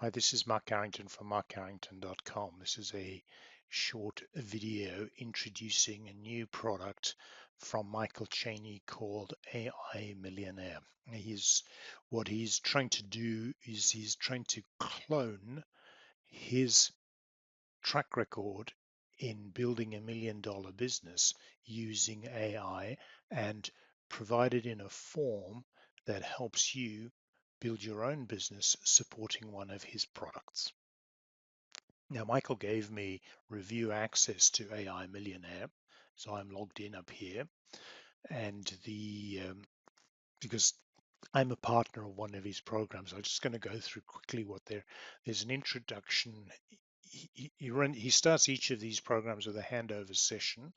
Hi, this is Mark Carrington from markcarrington.com. This is a short video introducing a new product from Michael Cheney called AI Millionaire. What he's trying to do is he's trying to clone his track record in building $1 million business using AI and provide it in a form that helps you build your own business supporting one of his products. Now, Michael gave me review access to AI Millionaire, so I'm logged in up here, and because I'm a partner of one of his programs, I'm just going to go through quickly what there's an introduction. He starts each of these programs with a handover session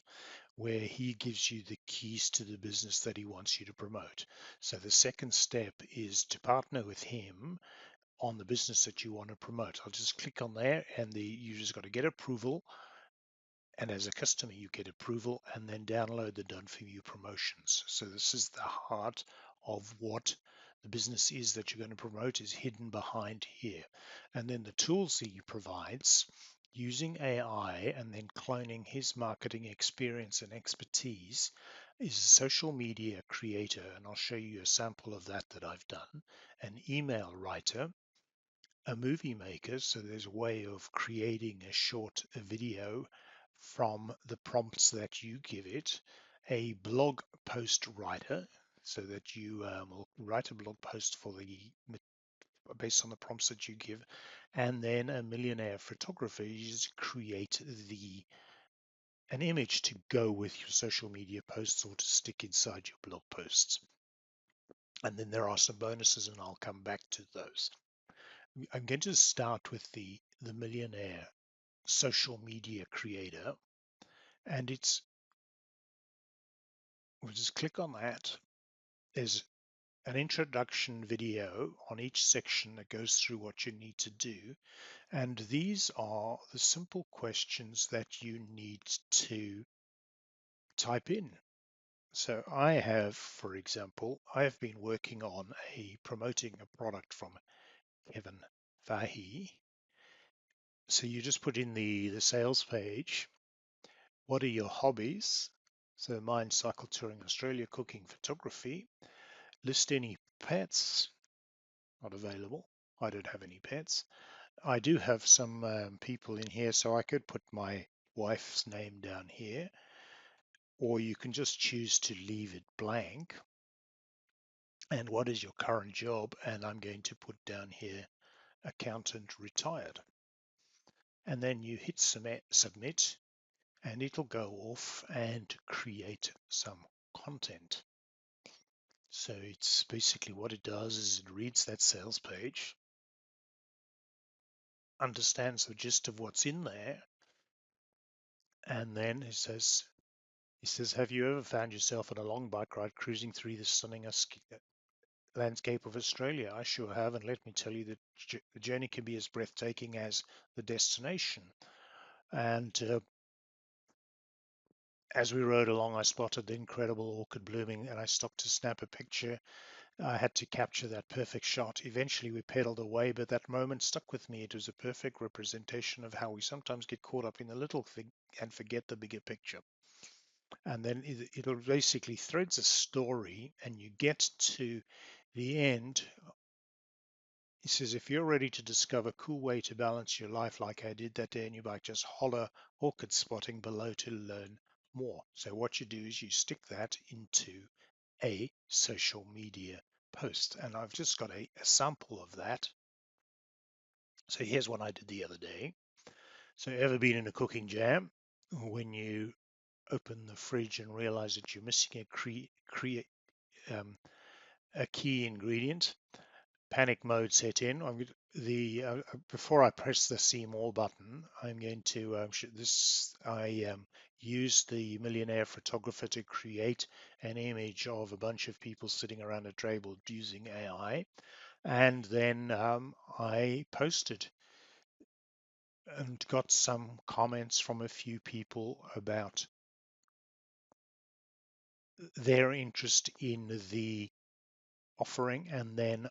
where he gives you the keys to the business that he wants you to promote. So the second step is to partner with him on the business that you want to promote. I'll just click on there, and you just got to get approval. And as a customer, you get approval and then download the done for you promotions. So this is the heart of what the business is that you're going to promote is hidden behind here. And then the tools that he provides using AI and then cloning his marketing experience and expertise is a social media creator. And I'll show you a sample of that I've done, an email writer, a movie maker, so there's a way of creating a short video from the prompts that you give it, a blog post writer, so that you will write a blog post for the based on the prompts that you give, and then a millionaire photographer. You just create an image to go with your social media posts or to stick inside your blog posts. And then there are some bonuses, and I'll come back to those. I'm going to start with the millionaire social media creator, and we'll just click on that. There's an introduction video on each section that goes through what you need to do, and these are the simple questions that you need to type in. So I have, for example, I have been working on promoting a product from Kevin Fahey. So you just put in the sales page. What are your hobbies? So mine, cycle touring Australia, cooking, photography. List any pets. Not available. I don't have any pets. I do have some people in here, so I could put my wife's name down here, or you can just choose to leave it blank. And what is your current job? And I'm going to put down here accountant retired. And then you hit submit, and it'll go off and create some content. So it's basically what it does is it reads that sales page, understands the gist of what's in there, and then it says, have you ever found yourself on a long bike ride cruising through the stunning landscape of Australia? I sure have, and let me tell you that the journey can be as breathtaking as the destination. And as we rode along, I spotted the incredible orchid blooming, and I stopped to snap a picture. I had to capture that perfect shot. Eventually, we pedaled away, but that moment stuck with me. It was a perfect representation of how we sometimes get caught up in the little thing and forget the bigger picture. And then it'll basically threads a story, and you get to the end. It says, if you're ready to discover a cool way to balance your life like I did that day on your bike, just holler orchid spotting below to learn more. So what you do is you stick that into a social media post. And I've just got a sample of that. So here's one I did the other day. So ever been in a cooking jam when you open the fridge and realize that you're missing a key ingredient? Panic mode set in. Before I press the see more button, I'm going to used the millionaire photographer to create an image of a bunch of people sitting around a table using AI, and then I posted and got some comments from a few people about their interest in the offering, and then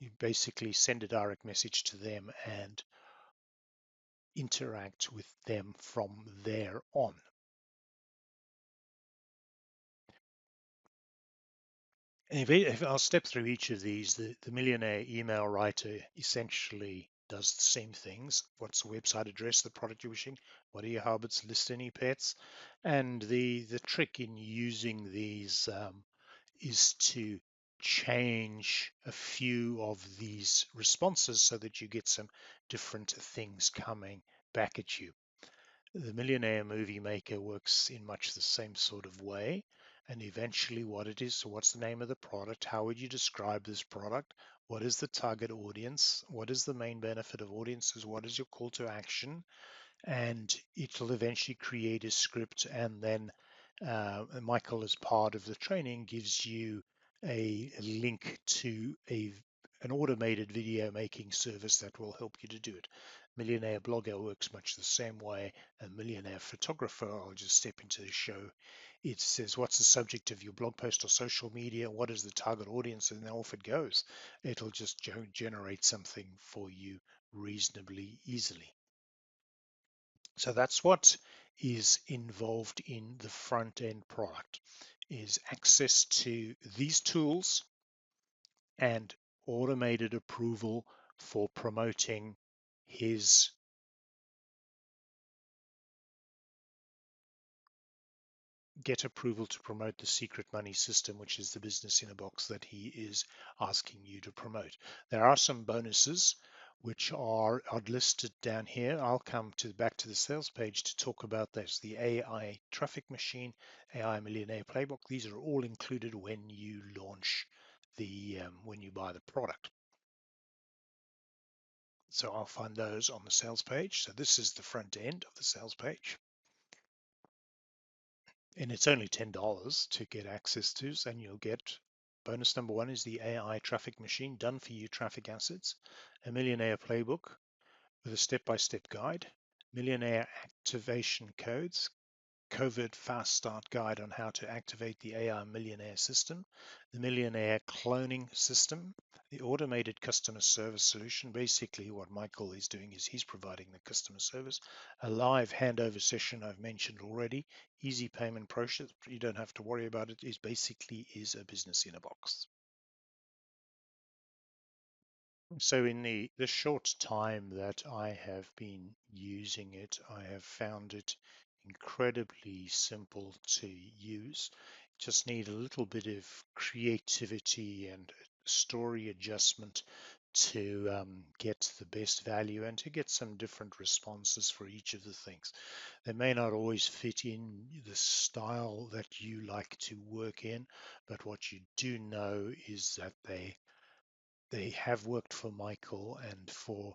You basically send a direct message to them and interact with them from there on. And if I'll step through each of these, the millionaire email writer essentially does the same things. What's the website address, the product you're wishing? What are your habits? List any pets? And the trick in using these is to change a few of these responses so that you get some different things coming back at you. The Millionaire Movie Maker works in much the same sort of way. And eventually, what it is, so what's the name of the product? How would you describe this product? What is the target audience? What is the main benefit of audiences? What is your call to action? And it'll eventually create a script. And then Michael, as part of the training, gives you a link to an automated video making service that will help you to do it. Millionaire Blogger works much the same way. A Millionaire Photographer, I'll just step into the show. It says, what's the subject of your blog post or social media? What is the target audience? And then off it goes. It'll just generate something for you reasonably easily. So that's what is involved in the front end product, is access to these tools and automated approval for promoting his get approval to promote the secret money system, which is the business in a box that he is asking you to promote. There are some bonuses which are listed down here. I'll come back to the sales page to talk about this. The AI traffic machine, AI Millionaire playbook. These are all included when you launch when you buy the product. So I'll find those on the sales page. So this is the front end of the sales page. And it's only $10 to get access to, and you'll get bonus number one is the AI traffic machine, done for you traffic assets, a millionaire playbook with a step-by-step guide, millionaire activation codes, covert fast start guide on how to activate the AI Millionaire system, the Millionaire cloning system, the automated customer service solution. Basically, what Michael is doing is he's providing the customer service, a live handover session I've mentioned already, easy payment process. You don't have to worry about it. It basically is a business in a box. So in the short time that I have been using it, I have found it incredibly simple to use. Just need a little bit of creativity and story adjustment to get the best value and to get some different responses for each of the things. They may not always fit in the style that you like to work in, but what you do know is that they have worked for Michael and for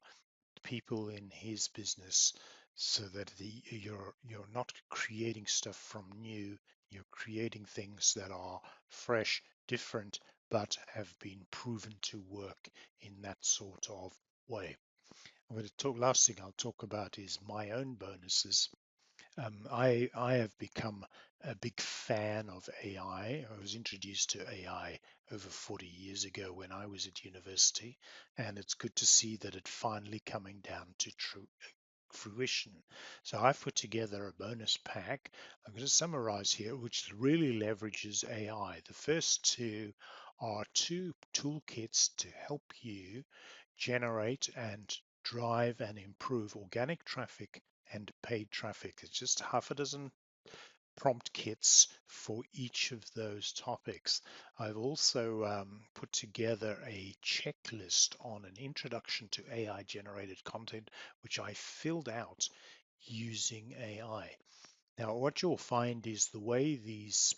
people in his business, so that you're not creating stuff from new, you're creating things that are fresh, different, but have been proven to work in that sort of way. I'm going to talk, last thing I'll talk about is my own bonuses. I have become a big fan of AI. I was introduced to AI over 40 years ago when I was at university, and it's good to see that it finally coming down to fruition. So I've put together a bonus pack. I'm going to summarize here, which really leverages AI. The first two are two toolkits to help you generate and drive and improve organic traffic and paid traffic. It's just half a dozen prompt kits for each of those topics. I've also put together a checklist on an introduction to AI generated content, which I filled out using AI. Now, what you'll find is the way these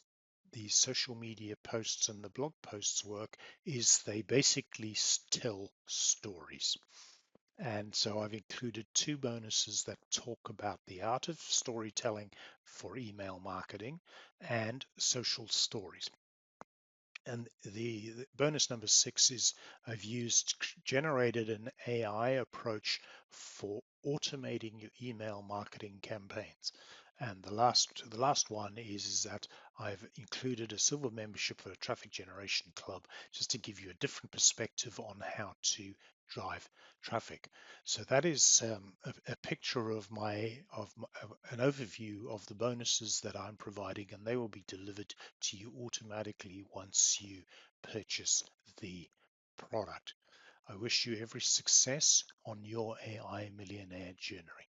social media posts and the blog posts work is they basically tell stories. And so I've included two bonuses that talk about the art of storytelling for email marketing and social stories. And the bonus number 6 is I've generated an AI approach for automating your email marketing campaigns. And the last one is that I've included a silver membership for a traffic generation club, just to give you a different perspective on how to drive traffic. So that is a picture of an overview of the bonuses that I'm providing, and they will be delivered to you automatically once you purchase the product. I wish you every success on your AI millionaire journey.